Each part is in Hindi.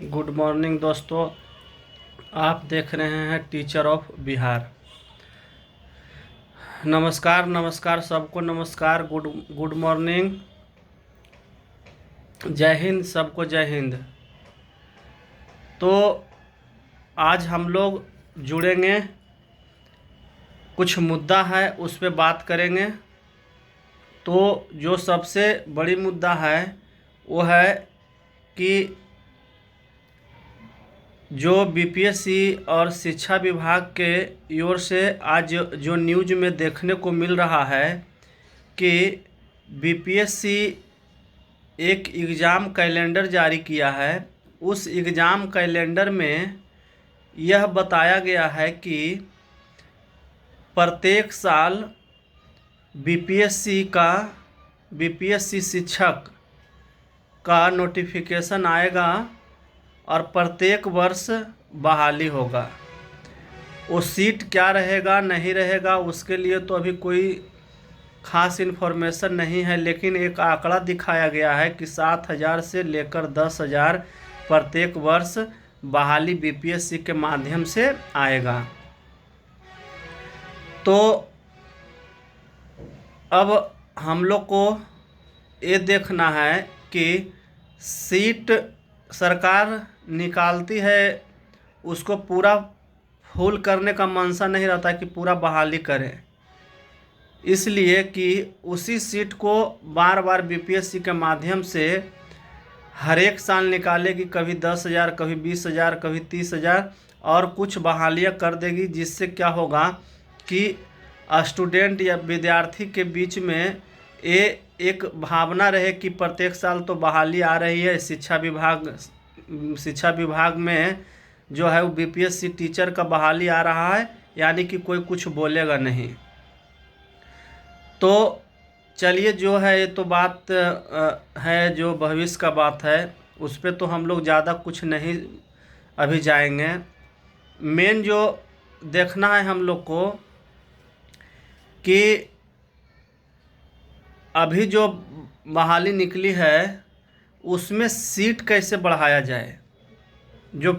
गुड मॉर्निंग दोस्तों। आप देख रहे हैं टीचर ऑफ बिहार। नमस्कार नमस्कार सबको नमस्कार। Good good morning. जय हिंद सबको, जय हिंद। तो आज हम लोग जुड़ेंगे, कुछ मुद्दा है उस पर बात करेंगे। तो जो सबसे बड़ी मुद्दा है वो है कि जो बीपीएससी और शिक्षा विभाग के ओर से आज जो न्यूज़ में देखने को मिल रहा है कि बीपीएससी एक एग्ज़ाम कैलेंडर जारी किया है। उस एग्ज़ाम कैलेंडर में यह बताया गया है कि प्रत्येक साल बीपीएससी शिक्षक का नोटिफिकेशन आएगा और प्रत्येक वर्ष बहाली होगा। वो सीट क्या रहेगा नहीं रहेगा उसके लिए तो अभी कोई ख़ास इन्फॉर्मेशन नहीं है, लेकिन एक आंकड़ा दिखाया गया है कि 7,000 से लेकर 10,000 प्रत्येक वर्ष बहाली बीपीएससी के माध्यम से आएगा। तो अब हम लोग को ये देखना है कि सीट सरकार निकालती है, उसको पूरा फुल करने का मंशा नहीं रहता कि पूरा बहाली करें, इसलिए कि उसी सीट को बार बार बीपीएससी के माध्यम से हर एक साल निकालेगी। कभी 10,000, कभी 20,000, कभी 30,000 और कुछ बहालियाँ कर देगी, जिससे क्या होगा कि स्टूडेंट या विद्यार्थी के बीच में ये एक भावना रहे कि प्रत्येक साल तो बहाली आ रही है। शिक्षा विभाग में जो है वो बीपीएससी टीचर का बहाली आ रहा है, यानी कि कोई कुछ बोलेगा नहीं। तो चलिए, जो है ये तो बात है, जो भविष्य का बात है, उस पर तो हम लोग ज़्यादा कुछ नहीं अभी जाएंगे। मेन जो देखना है हम लोग को कि अभी जो बहाली निकली है उसमें सीट कैसे बढ़ाया जाए। जो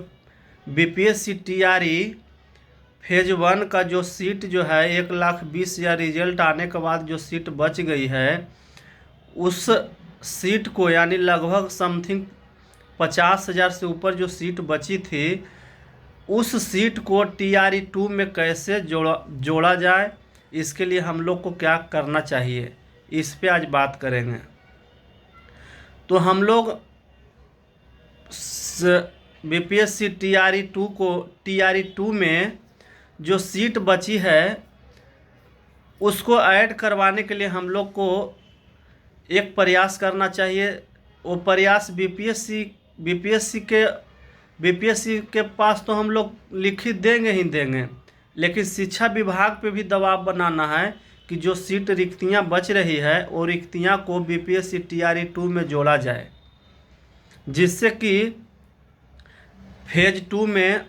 बीपीएससी टीआरई फेज 1 का जो सीट जो है 1,20,000 रिजल्ट आने के बाद जो सीट बच गई है, उस सीट को यानी लगभग समथिंग 50,000 से ऊपर जो सीट बची थी, उस सीट को टीआरई 2 में कैसे जोड़ा जाए, इसके लिए हम लोग को क्या करना चाहिए, इस पे आज बात करेंगे। तो हम लोग बीपीएससी टीआरई 2 में जो सीट बची है उसको ऐड करवाने के लिए हम लोग को एक प्रयास करना चाहिए। वो प्रयास बीपीएससी के पास तो हम लोग लिखित देंगे ही देंगे, लेकिन शिक्षा विभाग पे भी दबाव बनाना है कि जो सीट रिक्तियां बच रही है वो रिक्तियां को बीपीएससी टीआरई 2 में जोड़ा जाए, जिससे कि फेज 2 में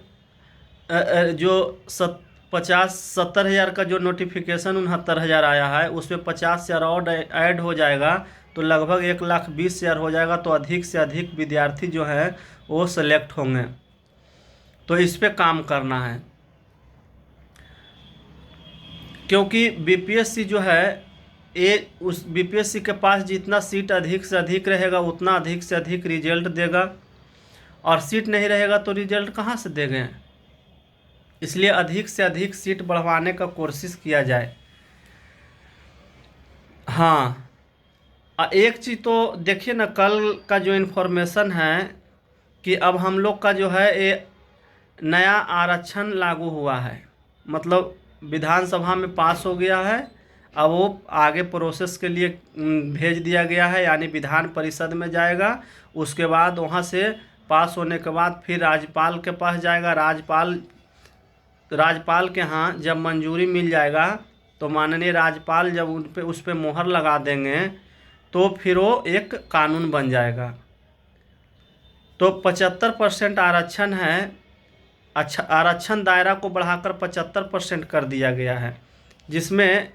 जो 70,000 का जो नोटिफिकेशन 69,000 आया है, उसमें 50,000 और ऐड हो जाएगा तो लगभग 1,20,000 हो जाएगा। तो अधिक से अधिक विद्यार्थी जो हैं वो सेलेक्ट होंगे। तो इस पे काम करना है, क्योंकि बीपीएससी जो है उस बीपीएससी के पास जितना सीट अधिक से अधिक रहेगा उतना अधिक से अधिक रिजल्ट देगा, और सीट नहीं रहेगा तो रिजल्ट कहाँ से देंगे। इसलिए अधिक से अधिक सीट बढ़वाने का कोशिश किया जाए। हाँ, एक चीज़ तो देखिए ना, कल का जो इन्फॉर्मेशन है कि अब हम लोग का जो है ये नया आरक्षण लागू हुआ है, मतलब विधानसभा में पास हो गया है। अब वो आगे प्रोसेस के लिए भेज दिया गया है, यानी विधान परिषद में जाएगा। उसके बाद वहाँ से पास होने के बाद फिर राज्यपाल के पास जाएगा। राज्यपाल के यहाँ जब मंजूरी मिल जाएगा तो माननीय राज्यपाल जब उस पर मोहर लगा देंगे तो फिर वो एक कानून बन जाएगा। तो 75% आरक्षण है। अच्छा, आरक्षण दायरा को बढ़ाकर 75% कर दिया गया है, जिसमें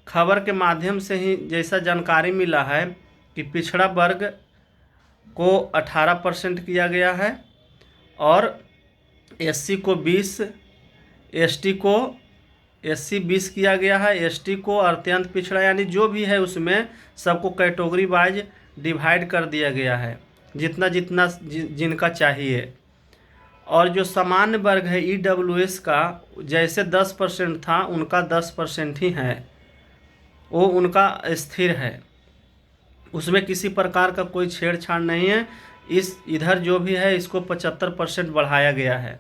खबर के माध्यम से ही जैसा जानकारी मिला है कि पिछड़ा वर्ग को 18% किया गया है और SC को 20, ST को SC 20 किया गया है, ST को अत्यंत पिछड़ा यानी जो भी है उसमें सबको कैटेगरी वाइज डिवाइड कर दिया गया है जितना जितना जिनका चाहिए। और जो सामान्य वर्ग है EWS का जैसे 10% था उनका 10% ही है, वो उनका स्थिर है, उसमें किसी प्रकार का कोई छेड़छाड़ नहीं है। इस इधर जो भी है इसको 75% बढ़ाया गया है।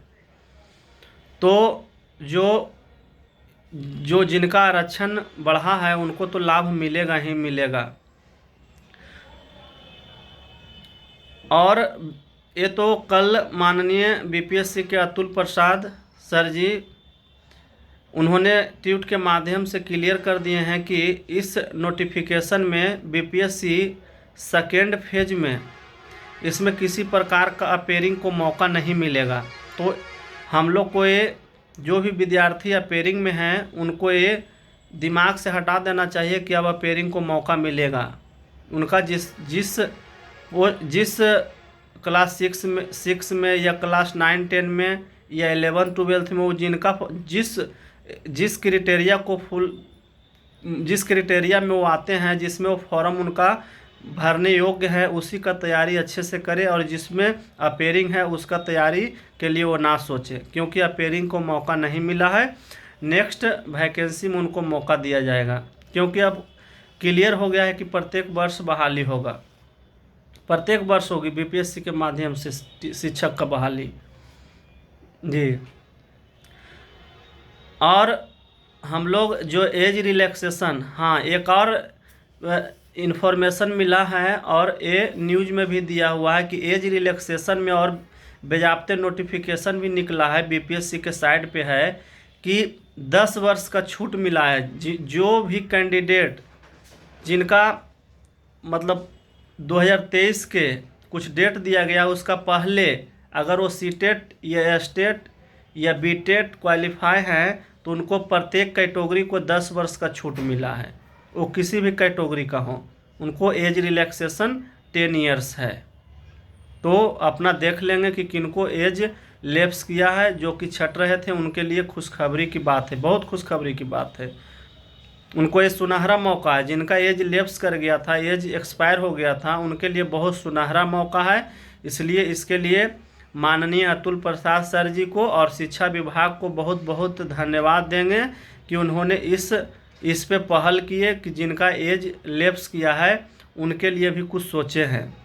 तो जो जो जिनका आरक्षण बढ़ा है उनको तो लाभ मिलेगा ही मिलेगा। और ये तो कल माननीय BPSC के अतुल प्रसाद सर जी उन्होंने ट्वीट के माध्यम से क्लियर कर दिए हैं कि इस नोटिफिकेशन में BPSC सेकेंड फेज में इसमें किसी प्रकार का अपेयरिंग को मौका नहीं मिलेगा। तो हम लोग को ये जो भी विद्यार्थी अपेयरिंग में हैं उनको ये दिमाग से हटा देना चाहिए कि अब अपेयरिंग को मौका मिलेगा। उनका जिस क्लास 6 में या क्लास 9, 10 में या 11, 12 में वो जिनका जिस क्राइटेरिया में वो आते हैं, जिसमें वो फॉर्म उनका भरने योग्य है, उसी का तैयारी अच्छे से करे। और जिसमें अपेयरिंग है उसका तैयारी के लिए वो ना सोचे, क्योंकि अपेयरिंग को मौका नहीं मिला है। नेक्स्ट वैकेंसी में उनको मौका दिया जाएगा, क्योंकि अब क्लियर हो गया है कि प्रत्येक वर्ष बहाली होगा, प्रत्येक वर्ष होगी BPSC के माध्यम से शिक्षक का बहाली जी। और हम लोग जो एज रिलैक्सेशन, हाँ एक और इन्फॉर्मेशन मिला है और ये न्यूज़ में भी दिया हुआ है कि एज रिलैक्सेशन में और बेजाब्ते नोटिफिकेशन भी निकला है, BPSC के साइड पे है कि 10 वर्ष का छूट मिला है। जो भी कैंडिडेट जिनका मतलब 2023 के कुछ डेट दिया गया उसका पहले अगर वो CTET या STET या BTET क्वालिफाई हैं तो उनको प्रत्येक कैटेगरी को 10 वर्ष का छूट मिला है, वो किसी भी कैटेगरी का हो, उनको एज रिलैक्सेशन 10 ईयर्स है। तो अपना देख लेंगे कि किनको एज लैप्स किया है। जो कि छट रहे थे उनके लिए खुशखबरी की बात है, बहुत खुशखबरी की बात है। उनको ये सुनहरा मौका है, जिनका एज लैप्स कर गया था, एज एक्सपायर हो गया था, उनके लिए बहुत सुनहरा मौका है। इसलिए इसके लिए माननीय अतुल प्रसाद सर जी को और शिक्षा विभाग को बहुत बहुत धन्यवाद देंगे कि उन्होंने इस पे पहल किए कि जिनका एज लैप्स किया है उनके लिए भी कुछ सोचे हैं।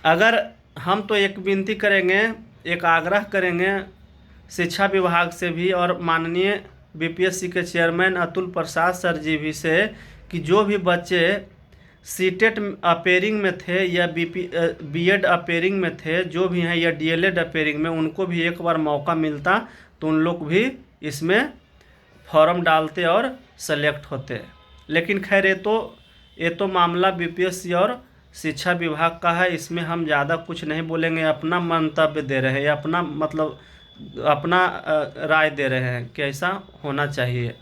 अगर हम तो एक विनती करेंगे, एक आग्रह करेंगे शिक्षा विभाग से भी और माननीय BPSC के चेयरमैन अतुल प्रसाद सर जी भी से कि जो भी बच्चे CTET अपेयरिंग में थे या B.Ed अपेयरिंग में थे, जो भी हैं, या DLED अपेयरिंग में, उनको भी एक बार मौका मिलता तो उन लोग भी इसमें फॉर्म डालते और सेलेक्ट होते। लेकिन खैर ये तो मामला BPSC और शिक्षा विभाग का है, इसमें हम ज़्यादा कुछ नहीं बोलेंगे। अपना मंतव्य दे रहे हैं, अपना मतलब अपना राय दे रहे हैं कि ऐसा होना चाहिए।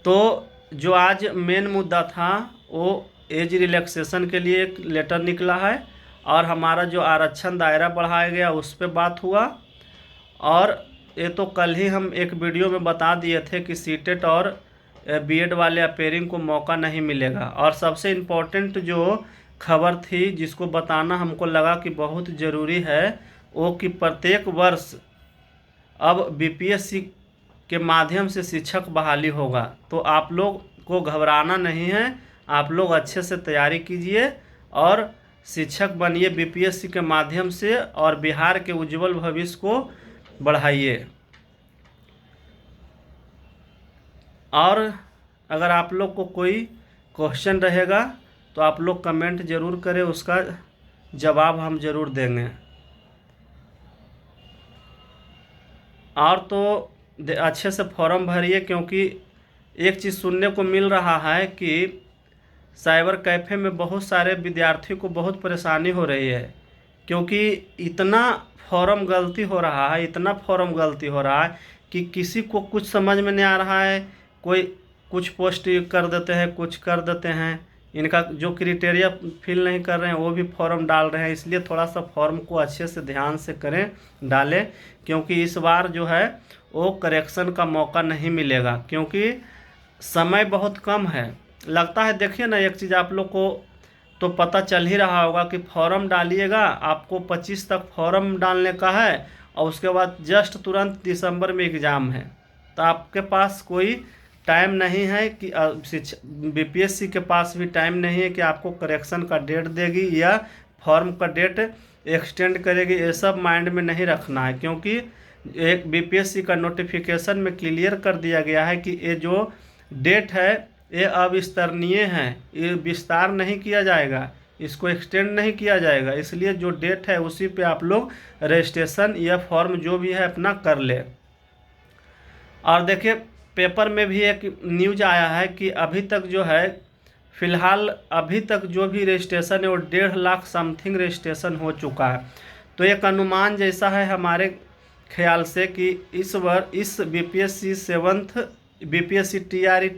तो जो आज मेन मुद्दा था वो एज रिलैक्सेशन के लिए एक लेटर निकला है और हमारा जो आरक्षण दायरा बढ़ाया गया उस पर बात हुआ। और ये तो कल ही हम एक वीडियो में बता दिए थे कि CTET और B.Ed वाले अपेयरिंग को मौका नहीं मिलेगा। और सबसे इम्पोर्टेंट जो खबर थी जिसको बताना हमको लगा कि बहुत ज़रूरी है, वो कि प्रत्येक वर्ष अब BPSC के माध्यम से शिक्षक बहाली होगा। तो आप लोग को घबराना नहीं है, आप लोग अच्छे से तैयारी कीजिए और शिक्षक बनिए BPSC के माध्यम से और बिहार के उज्जवल भविष्य को बढ़ाइए। और अगर आप लोग को कोई क्वेश्चन रहेगा तो आप लोग कमेंट ज़रूर करें, उसका जवाब हम ज़रूर देंगे। और तो अच्छे से फॉर्म भरिए, क्योंकि एक चीज़ सुनने को मिल रहा है कि साइबर कैफ़े में बहुत सारे विद्यार्थियों को बहुत परेशानी हो रही है, क्योंकि इतना फॉर्म गलती हो रहा है, इतना फॉर्म गलती हो रहा है कि किसी को कुछ समझ में नहीं आ रहा है। कोई कुछ पोस्ट कर देते हैं, कुछ कर देते हैं, इनका जो क्राइटेरिया फिल नहीं कर रहे हैं वो भी फॉर्म डाल रहे हैं, इसलिए थोड़ा सा फॉर्म को अच्छे से ध्यान से करें, डालें, क्योंकि इस बार जो है वो करेक्शन का मौका नहीं मिलेगा, क्योंकि समय बहुत कम है। लगता है, देखिए ना, एक चीज़ आप लोग को तो पता चल ही रहा होगा कि फॉर्म डालिएगा, आपको 25 तक फॉर्म डालने का है और उसके बाद जस्ट तुरंत दिसंबर में एग्ज़ाम है। तो आपके पास कोई टाइम नहीं है कि बीपीएससी के पास भी टाइम नहीं है कि आपको करेक्शन का डेट देगी या फॉर्म का डेट एक्सटेंड करेगी। ये सब माइंड में नहीं रखना है, क्योंकि एक बीपीएससी का नोटिफिकेशन में क्लियर कर दिया गया है कि ये जो डेट है ये अविस्तरणीय है, ये विस्तार नहीं किया जाएगा, इसको एक्सटेंड नहीं किया जाएगा। इसलिए जो डेट है उसी पे आप लोग रजिस्ट्रेशन या फॉर्म जो भी है अपना कर ले। और देखिए, पेपर में भी एक न्यूज आया है कि अभी तक जो है, फ़िलहाल अभी तक जो भी रजिस्ट्रेशन है वो 1.5 लाख समथिंग रजिस्ट्रेशन हो चुका है। तो एक अनुमान जैसा है हमारे ख्याल से कि इस बार इस बीपीएससी 7th बीपीएससी TRE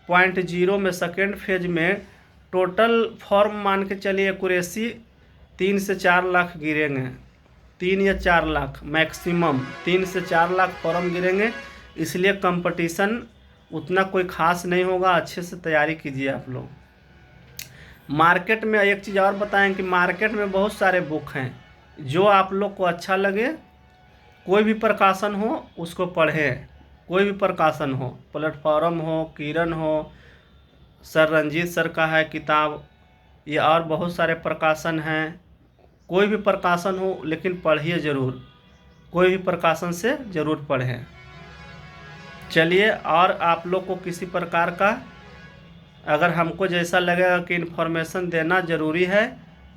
2.0 में सेकेंड फेज में टोटल फॉर्म मान के चलिए एक्यूरेसी 3 से 4 लाख गिरेंगे, 3 या 4 लाख मैक्सिमम, 3 से 4 लाख फॉर्म गिरेंगे। इसलिए कंपटीशन उतना कोई ख़ास नहीं होगा, अच्छे से तैयारी कीजिए आप लोग। मार्केट में एक चीज़ और बताएं कि मार्केट में बहुत सारे बुक हैं, जो आप लोग को अच्छा लगे, कोई भी प्रकाशन हो उसको पढ़ें, कोई भी प्रकाशन हो, प्लेटफॉर्म हो, किरण हो, सर रंजीत सर का है किताब, ये और बहुत सारे प्रकाशन हैं। कोई भी प्रकाशन हो लेकिन पढ़िए ज़रूर, कोई भी प्रकाशन से ज़रूर पढ़ें। चलिए, और आप लोग को किसी प्रकार का अगर हमको जैसा लगेगा कि इन्फॉर्मेशन देना ज़रूरी है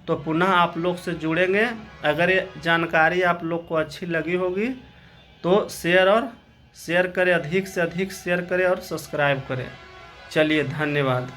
तो पुनः आप लोग से जुड़ेंगे। अगर ये जानकारी आप लोग को अच्छी लगी होगी तो शेयर करें, अधिक से अधिक शेयर करें और सब्सक्राइब करें। चलिए, धन्यवाद।